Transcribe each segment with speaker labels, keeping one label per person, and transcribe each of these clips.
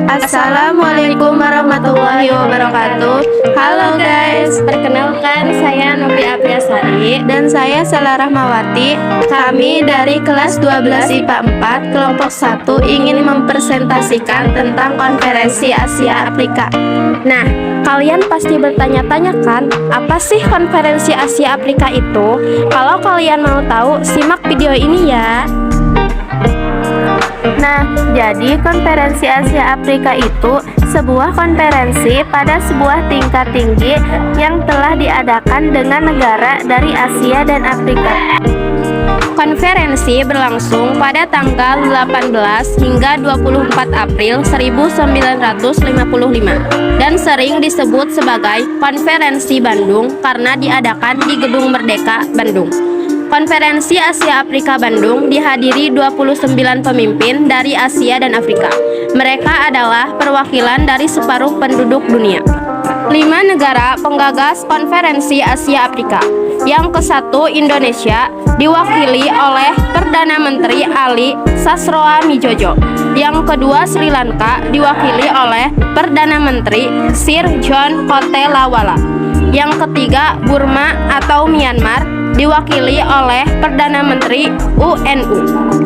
Speaker 1: Assalamualaikum warahmatullahi wabarakatuh. Halo guys,
Speaker 2: Perkenalkan, saya Novi Apriasari.
Speaker 1: dan saya Sela Rahmawati. Kami dari kelas 12 IPA 4 kelompok 1 ingin mempresentasikan tentang Konferensi Asia Afrika.
Speaker 2: Nah, kalian pasti bertanya-tanya kan, apa sih Konferensi Asia Afrika itu? Kalau kalian mau tahu, simak video ini ya.
Speaker 1: Nah, jadi Konferensi Asia Afrika itu sebuah konferensi pada sebuah tingkat tinggi yang telah diadakan dengan negara dari Asia dan Afrika.
Speaker 2: Konferensi berlangsung pada tanggal 18 hingga 24 April 1955 dan sering disebut sebagai Konferensi Bandung karena diadakan di Gedung Merdeka, Bandung. Konferensi Asia Afrika Bandung dihadiri 29 pemimpin dari Asia dan Afrika. Mereka adalah perwakilan dari separuh penduduk dunia. 5 negara penggagas Konferensi Asia Afrika. Yang ke-1 Indonesia diwakili oleh Perdana Menteri Ali Sastroamidjojo. Yang kedua Sri Lanka diwakili oleh Perdana Menteri Sir John Kotelawala. Yang ketiga Burma atau Myanmar diwakili oleh Perdana Menteri UNU.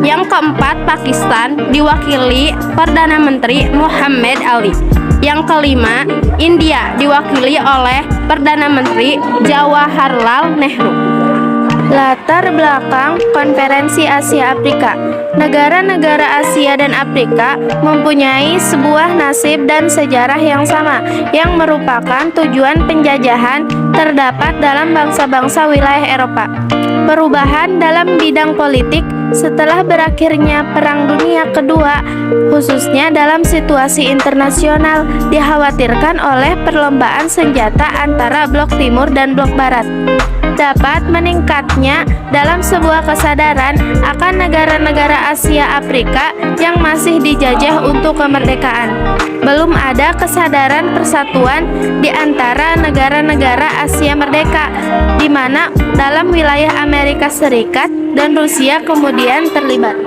Speaker 2: Yang keempat Pakistan diwakili Perdana Menteri Muhammad Ali. Yang kelima India diwakili oleh Perdana Menteri Jawaharlal Nehru.
Speaker 1: Latar belakang Konferensi Asia Afrika. Negara-negara Asia dan Afrika mempunyai sebuah nasib dan sejarah yang sama, yang merupakan tujuan penjajahan terdapat dalam bangsa-bangsa wilayah Eropa. Perubahan dalam bidang politik setelah berakhirnya Perang Dunia Kedua, khususnya dalam situasi internasional, dikhawatirkan oleh perlombaan senjata antara Blok Timur dan Blok Barat. Dapat meningkatnya dalam sebuah kesadaran akan negara-negara Asia Afrika yang masih dijajah untuk kemerdekaan. Belum ada kesadaran persatuan di antara negara-negara Asia merdeka, di mana dalam wilayah Amerika Serikat dan Rusia kemudian terlibat.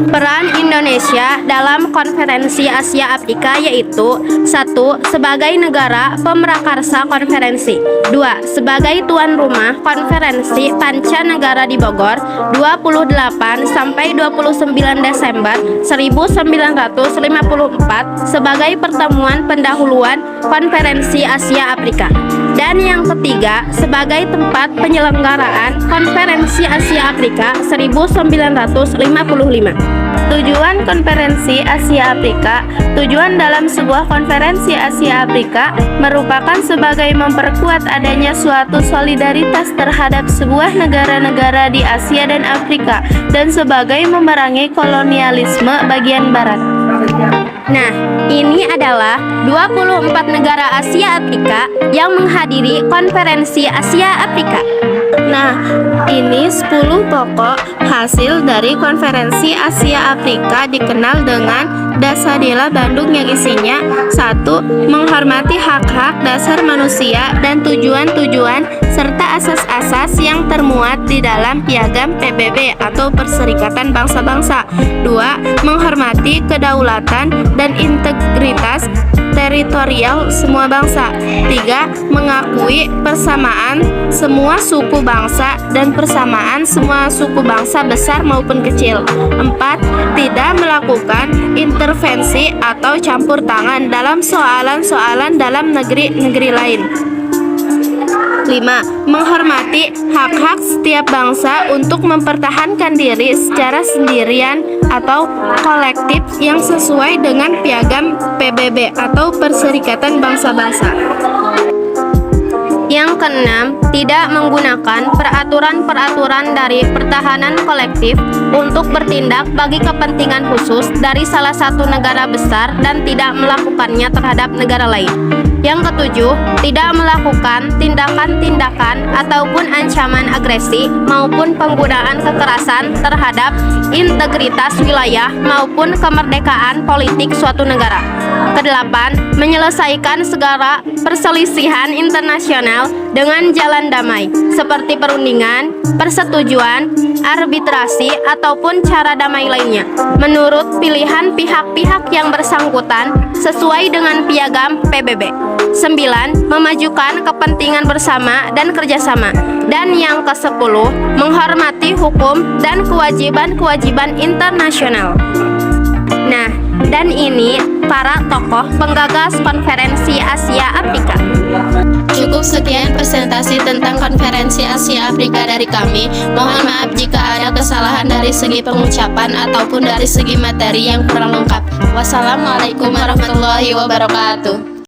Speaker 2: Peran Indonesia dalam Konferensi Asia Afrika yaitu 1. Sebagai negara pemrakarsa konferensi, 2. Sebagai tuan rumah konferensi Panca-Negara di Bogor 28 sampai 29 Desember 1954 sebagai pertemuan pendahuluan Konferensi Asia Afrika. Dan yang ketiga, sebagai tempat penyelenggaraan Konferensi Asia Afrika 1955.
Speaker 1: Tujuan Konferensi Asia Afrika. Tujuan dalam sebuah Konferensi Asia Afrika merupakan sebagai memperkuat adanya suatu solidaritas terhadap sebuah negara-negara di Asia dan Afrika, dan sebagai memerangi kolonialisme bagian barat.
Speaker 2: Nah, ini adalah 24 negara Asia Afrika yang menghadiri Konferensi Asia Afrika.
Speaker 1: Nah, ini 10 pokok hasil dari Konferensi Asia Afrika dikenal dengan Dasadila Bandung yang isinya 1. Menghormati hak-hak dasar manusia dan tujuan-tujuan serta asas-asas yang termuat di dalam Piagam PBB atau Perserikatan Bangsa-Bangsa. 2. Menghormati kedaulatan dan integritas teritorial semua bangsa. 3. Mengakui persamaan semua suku bangsa dan persamaan semua suku bangsa besar maupun kecil. 4. Tidak melakukan intervensi atau campur tangan dalam soalan-soalan dalam negeri-negeri lain. 5. Menghormati hak-hak setiap bangsa untuk mempertahankan diri secara sendirian atau kolektif yang sesuai dengan Piagam PBB atau Perserikatan Bangsa-Bangsa.
Speaker 2: Yang keenam, tidak menggunakan peraturan-peraturan dari pertahanan kolektif untuk bertindak bagi kepentingan khusus dari salah satu negara besar dan tidak melakukannya terhadap negara lain. Yang ketujuh, tidak melakukan tindakan-tindakan ataupun ancaman agresi maupun penggunaan kekerasan terhadap integritas wilayah maupun kemerdekaan politik suatu negara. Kedelapan, menyelesaikan segala perselisihan internasional internasional dengan jalan damai, seperti perundingan, persetujuan, arbitrasi, ataupun cara damai lainnya, menurut pilihan pihak-pihak yang bersangkutan sesuai dengan piagam PBB. 9. Memajukan kepentingan bersama dan kerjasama. Dan yang ke-10, menghormati hukum dan kewajiban-kewajiban internasional. Nah, dan ini para tokoh penggagas Konferensi Asia Afrika.
Speaker 1: Cukup sekian presentasi tentang Konferensi Asia Afrika dari kami. Mohon maaf jika ada kesalahan dari segi pengucapan ataupun dari segi materi yang kurang lengkap. Wassalamualaikum warahmatullahi wabarakatuh.